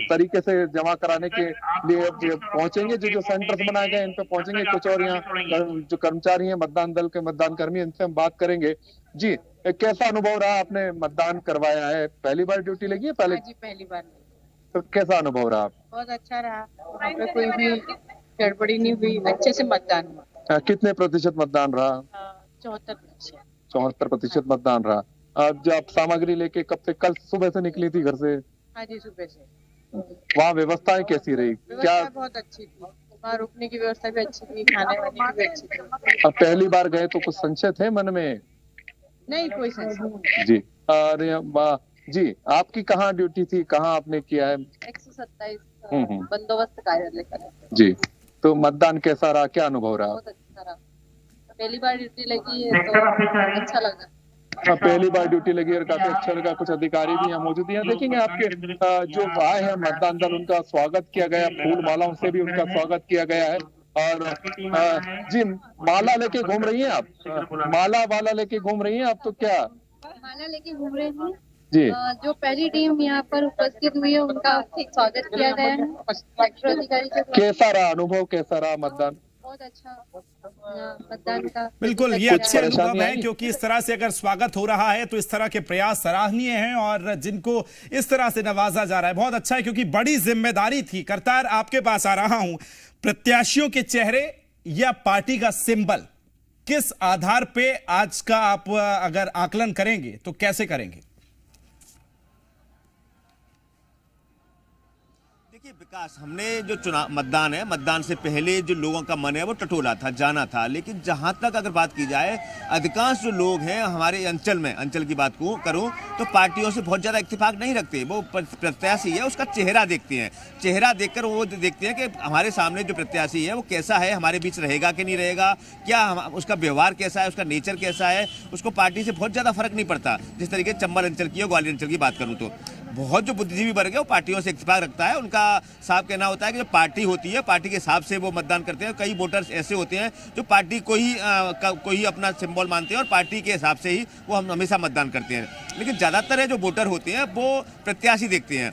तरीके से जमा कराने के लिए पहुंचेंगे। जो सेंटर्स बनाए गए इन पे पहुंचेंगे कुछ और यहाँ जो कर्मचारी हैं मतदान दल के मतदान कर्मी, इनसे हम बात करेंगे। जी, कैसा अनुभव रहा? आपने मतदान करवाया है, पहली बार ड्यूटी लगी है? पहली बार। तो कैसा अनुभव रहा? बहुत अच्छा रहा, वहाँ पे कोई भी गड़बड़ी नहीं हुई, अच्छे से मतदान हुआ। कितने प्रतिशत मतदान रहा? 74%। 74% मतदान रहा। जब आप सामग्री लेके कल सुबह से निकली थी घर से? हाँ जी, सुबह से। वहाँ व्यवस्थाएं कैसी रही? क्या बहुत अच्छी थी, वहाँ रुकने की व्यवस्था भी अच्छी थी, खाने वाने की भी अच्छी थी। अब पहली बार गए तो कुछ संशय थे मन में? नहीं, कोई संशय। जी, अरे जी, आपकी कहाँ ड्यूटी थी, कहाँ आपने किया है? 127 बंदोबस्त कार्यालय का। जी, तो मतदान कैसा रहा, क्या अनुभव रहा? बहुत अच्छा रहा, पहली बार ड्यूटी लगी है तो अच्छा लगा। पहली बार ड्यूटी लगी और काफी अच्छा लगा। कुछ अधिकारी भी यहाँ मौजूद हैं, देखेंगे आपके जो आए हैं मतदान दल, उनका स्वागत किया गया, फूल मालाओं से भी उनका स्वागत किया गया है। और जी, माला लेके घूम रही हैं आप? माला लेके घूम रही हैं आप? तो क्या माला लेके घूम रहे हैं जी? जो पहली टीम यहाँ पर उपस्थित हुई है उनका स्वागत किया गया है अधिकारी के। कैसा रहा अनुभव, कैसा रहा मतदान? बहुत अच्छा मतदान का। बिल्कुल, ये अच्छे अनुभव है क्योंकि इस तरह से अगर स्वागत हो रहा है तो इस तरह के प्रयास सराहनीय हैं और जिनको इस तरह से नवाजा जा रहा है बहुत अच्छा है क्योंकि बड़ी जिम्मेदारी थी। करतार, आपके पास आ रहा हूं। प्रत्याशियों के चेहरे या पार्टी का सिंबल, किस आधार पे आज का आप अगर आकलन करेंगे तो कैसे करेंगे? विकास, हमने जो चुनाव मतदान है, मतदान से पहले जो लोगों का मन है वो टटोला था, जाना था। लेकिन जहां तक अगर बात की जाए, अधिकांश जो लोग हैं हमारे अंचल की बात करूं तो पार्टियों से बहुत ज़्यादा इत्तेफाक नहीं रखते। वो प्रत्याशी है उसका चेहरा देखते हैं, चेहरा देखकर वो देखते हैं कि हमारे सामने जो प्रत्याशी है वो कैसा है, हमारे बीच रहेगा कि नहीं रहेगा, क्या उसका व्यवहार कैसा है, उसका नेचर कैसा है। उसको पार्टी से बहुत ज़्यादा फर्क नहीं पड़ता। जिस तरीके चंबल अंचल की और ग्वालियर अंचल की बात करूँ तो बहुत जो बुद्धिजीवी वर्ग है वो पार्टियों से इत्तेफाक रखता है। उनका साफ कहना होता है कि जो पार्टी होती है, पार्टी के हिसाब से वो मतदान करते हैं। कई वोटर्स ऐसे होते हैं जो पार्टी को ही अपना सिंबल मानते हैं और पार्टी के हिसाब से ही वो हम हमेशा मतदान करते हैं। लेकिन ज़्यादातर है जो वोटर होते हैं वो प्रत्याशी देखते हैं।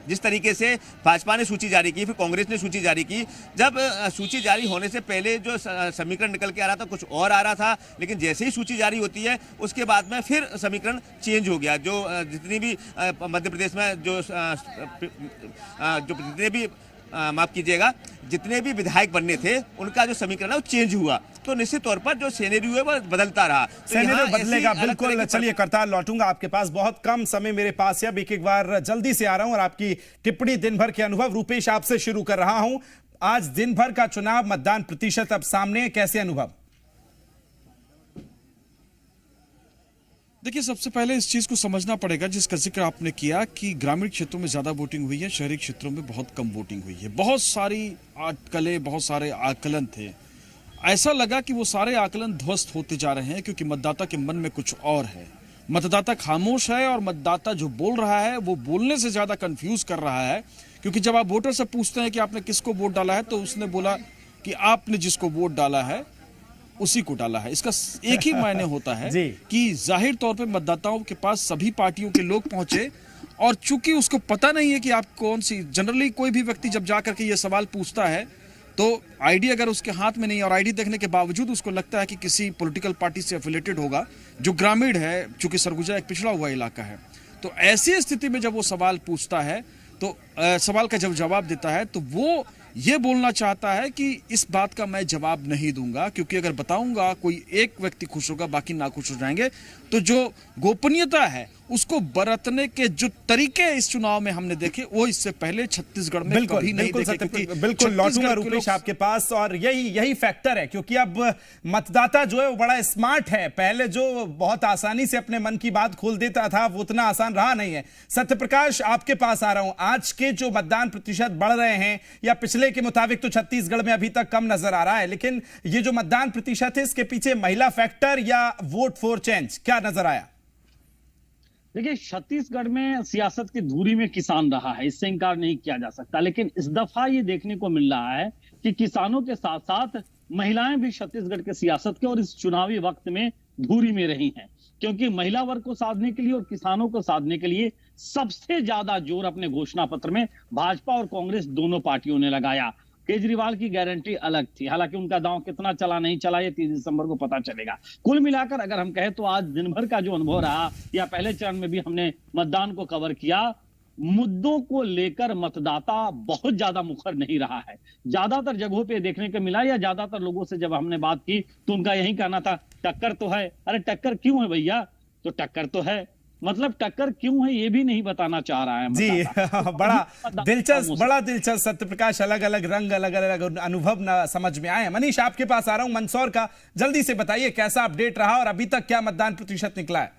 जिस तरीके से भाजपा ने सूची जारी की, फिर कांग्रेस ने सूची जारी की, जब सूची जारी होने से पहले जो समीकरण निकल के आ रहा था कुछ और आ रहा था, लेकिन जैसे ही सूची जारी होती है उसके बाद में फिर समीकरण चेंज हो गया। जो जितनी भी मध्य प्रदेश में जो जितने भी माफ कीजिएगा, जितने भी विधायक बनने थे उनका जो समीकरण है वो चेंज हुआ, तो निश्चित तौर पर जो सिनेरियो है वो बदलता रहा। सिनेरियो बदलेगा बिल्कुल। चलिए करतार, लौटूंगा आपके पास, बहुत कम समय मेरे पास है, अब एक बार जल्दी से आ रहा हूं और आपकी टिप्पणी दिन भर के अनुभव। रूपेश, आपसे शुरू कर रहा हूं, आज दिन भर का चुनाव, मतदान प्रतिशत अब सामने, कैसे अनुभव? देखिए, सबसे पहले इस चीज को समझना पड़ेगा जिसका जिक्र आपने किया कि ग्रामीण क्षेत्रों में ज्यादा वोटिंग हुई है, शहरी क्षेत्रों में बहुत कम वोटिंग हुई है। बहुत सारी अटकलें, बहुत सारे आकलन थे, ऐसा लगा कि वो सारे आकलन ध्वस्त होते जा रहे हैं क्योंकि मतदाता के मन में कुछ और है। मतदाता खामोश है और मतदाता जो बोल रहा है वो बोलने से ज्यादा कंफ्यूज कर रहा है, क्योंकि जब आप वोटर से पूछते हैं कि आपने किसको वोट डाला है तो उसने बोला कि आपने जिसको वोट डाला है उसी को डाला है। इसका एक ही मायने होता है कि जाहिर तौर पे मतदाताओं के पास सभी पार्टियों के लोग पहुंचे, और चूंकि उसको पता नहीं है कि आप कौन सी, जनरली कोई भी व्यक्ति जब जाकर के ये सवाल पूछता है तो आईडी अगर उसके हाथ में नहीं है और आईडी देखने के बावजूद उसको लगता है कि किसी पॉलिटिकल पार्टी से एफिलेटेड होगा, जो ग्रामीण है, चूंकि सरगुजा एक पिछड़ा हुआ इलाका है, तो ऐसी स्थिति में जब वो सवाल पूछता है तो सवाल का जब जवाब देता है तो वो ये बोलना चाहता है कि इस बात का मैं जवाब नहीं दूंगा, क्योंकि अगर बताऊंगा कोई एक व्यक्ति खुश होगा, बाकी नाखुश हो जाएंगे। तो जो गोपनीयता है उसको बरतने के जो तरीके इस चुनाव में हमने देखे वो इससे पहले छत्तीसगढ़ में कभी नहीं देखे। बिल्कुल लौटूंगा रूपेश आपके पास, और यही फैक्टर है, क्योंकि अब मतदाता जो है वो बड़ा स्मार्ट है। पहले जो बहुत आसानी से अपने मन की बात खोल देता था वो उतना आसान रहा नहीं है। सत्यप्रकाश, आपके पास आ रहा हूं, आज के जो मतदान प्रतिशत बढ़ रहे हैं या पिछले के मुताबिक तो छत्तीसगढ़ में अभी तक कम नजर आ रहा है, लेकिन ये जो मतदान प्रतिशत है इसके पीछे महिला फैक्टर या वोट फॉर चेंज क्या नजर आया? देखिए, छत्तीसगढ़ में सियासत की धुरी में किसान रहा है, इससे इनकार नहीं किया जा सकता, लेकिन इस दफा ये देखने को मिल रहा है कि किसानों के साथ साथ महिलाएं भी छत्तीसगढ़ के सियासत के और इस चुनावी वक्त में धुरी में रही हैं, क्योंकि महिला वर्ग को साधने के लिए और किसानों को साधने के लिए सबसे ज्यादा जोर अपने घोषणा पत्र में भाजपा और कांग्रेस दोनों पार्टियों ने लगाया। केजरीवाल की गारंटी अलग थी, हालांकि उनका दांव कितना चला नहीं चला ये 30 दिसंबर को पता चलेगा। कुल मिलाकर अगर हम कहें तो आज दिन भर का जो अनुभव रहा, या पहले चरण में भी हमने मतदान को कवर किया, मुद्दों को लेकर मतदाता बहुत ज्यादा मुखर नहीं रहा है। ज्यादातर जगहों पे देखने को मिला, या ज्यादातर लोगों से जब हमने बात की तो उनका यही कहना था टक्कर तो है। अरे टक्कर क्यों है भैया? तो टक्कर तो है, मतलब टक्कर क्यों है ये भी नहीं बताना चाह रहा है जी। बड़ा दिलचस्प सत्यप्रकाश, अलग अलग रंग, अलग अलग अनुभव न समझ में आए। मनीष, आपके पास आ रहा हूं, मंदसौर का, जल्दी से बताइए कैसा अपडेट रहा और अभी तक क्या मतदान प्रतिशत निकला है?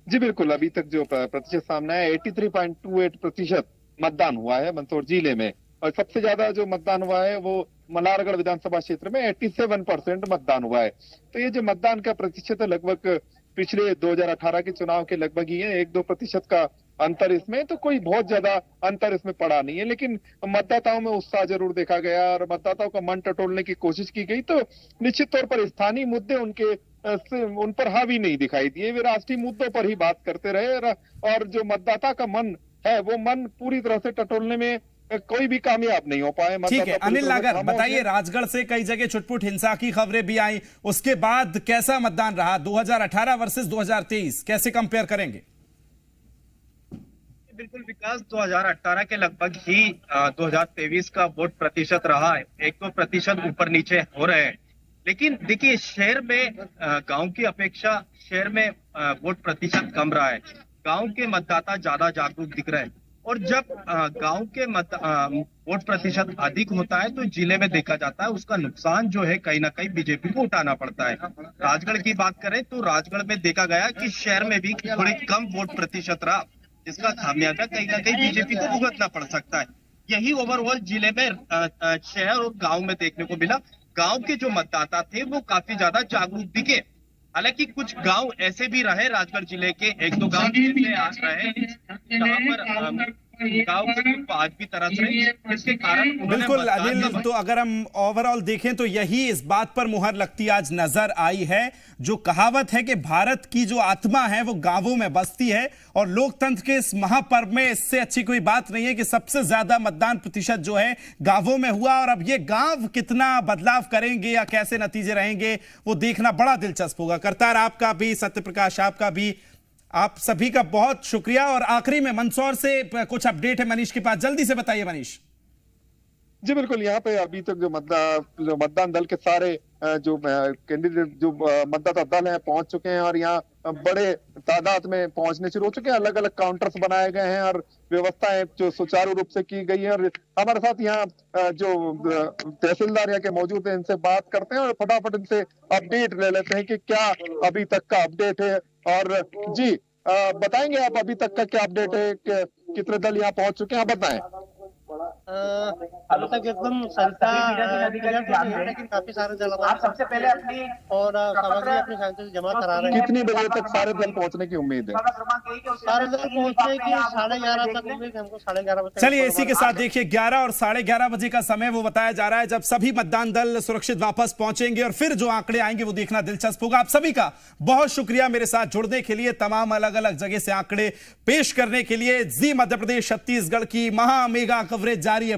जी बिल्कुल, अभी तक जो प्रतिशत सामने है 83.28% मतदान हुआ है मंदसौर जिले में, और सबसे ज्यादा जो मतदान हुआ है वो मल्हारगढ़ विधानसभा क्षेत्र में 87% मतदान हुआ है। तो ये जो मतदान का प्रतिशत है लगभग पिछले 2018 के चुनाव के लगभग ही है, 1-2% का अंतर इसमें, तो कोई बहुत ज्यादा अंतर इसमें पड़ा नहीं है। लेकिन मतदाताओं में उत्साह जरूर देखा गया और मतदाताओं का मन टटोलने की कोशिश की गई, तो निश्चित तौर पर स्थानीय मुद्दे उन पर हावी नहीं दिखाई दिए। वे राष्ट्रीय मुद्दों पर ही बात करते रहे, और जो मतदाता का मन है वो मन पूरी तरह से टटोलने में कोई भी कामयाब नहीं हो पाए। ठीक है, अनिल नागर बताइए, राजगढ़ से कई जगह छुटपुट हिंसा की खबरें भी आई, उसके बाद कैसा मतदान रहा? 2018 वर्सेस 2023 कैसे कंपेयर करेंगे? बिल्कुल विकास, 2018 के लगभग ही 2023 का वोट प्रतिशत रहा है, 1-2% ऊपर नीचे हो रहे हैं। लेकिन देखिए, शहर में गांव की अपेक्षा शहर में वोट प्रतिशत कम रहा है। गांव के मतदाता ज्यादा जागरूक दिख रहे हैं, और जब गांव के वोट प्रतिशत अधिक होता है तो जिले में देखा जाता है उसका नुकसान जो है कहीं ना कहीं बीजेपी को उठाना पड़ता है। राजगढ़ की बात करें तो राजगढ़ में देखा गया कि शहर में भी थोड़ी कम वोट प्रतिशत रहा, जिसका खामियाजा कहीं ना कहीं बीजेपी को भुगतना पड़ सकता है। यही ओवरऑल जिले में शहर और गाँव में देखने को मिला। गाँव के जो मतदाता थे वो काफी ज्यादा जागरूक दिखे, हालांकि कुछ गांव ऐसे भी रहे राजगढ़ जिले के, 1-2 गांव रहे जहां पर गांव के लोग आज भी तरस रहे हैं। इसके कारण बिल्कुल अनिल, तो अगर हम ओवरऑल देखें तो यही इस बात पर मुहर लगती आज नजर आई है, जो कहावत है कि भारत की जो आत्मा है वो गांवों में बसती है, और लोकतंत्र के इस महापर्व में इससे अच्छी कोई बात नहीं है कि सबसे ज्यादा मतदान प्रतिशत जो है गांवों में हुआ। और अब ये गांव कितना बदलाव करेंगे या कैसे नतीजे रहेंगे वो देखना बड़ा दिलचस्प होगा। करतार आपका भी, सत्यप्रकाश आपका भी, आप सभी का बहुत शुक्रिया। और आखिरी में मंदसौर से कुछ अपडेट है मनीष के पास, जल्दी से बताइए मनीष। जी बिल्कुल, यहाँ पे अभी तक जो मतदान दल के सारे जो कैंडिडेट जो मतदाता दल हैं पहुंच चुके हैं और यहाँ बड़े तादाद में पहुंचने शुरू हो चुके हैं। अलग अलग काउंटर्स बनाए गए हैं और व्यवस्थाएं जो सुचारू रूप से की गई है। और हमारे साथ यहाँ जो तहसीलदार यहाँ के मौजूद हैं, इनसे बात करते हैं और फटाफट इनसे अपडेट ले लेते हैं कि क्या अभी तक का अपडेट है। और जी बताएंगे आप अभी तक का क्या अपडेट है, कितने दल यहाँ पहुंच चुके हैं, आप बताएं। अभी तक एकदम संख्या लेकिन काफी सारे दल आप सबसे पहले अपनी और सामग्री अपनी शांति से जमा करा रहे हैं। कितनी बजे तक सारे दल पहुंचने की उम्मीद है? सारे दल पहुंचने की 11:30 तक उम्मीद है हमको। 11:30 बजे। चलिए इसी के साथ देखिए 11 और 11:30 बजे का समय वो बताया जा रहा है जब सभी मतदान दल सुरक्षित वापस पहुंचेंगे, और फिर जो आंकड़े आएंगे वो देखना दिलचस्प होगा। आप सभी का बहुत शुक्रिया मेरे साथ जुड़ने के लिए, तमाम अलग अलग जगह से आंकड़े पेश करने के लिए। जी मध्य प्रदेश छत्तीसगढ़ की महा मेगा कवरेज जारी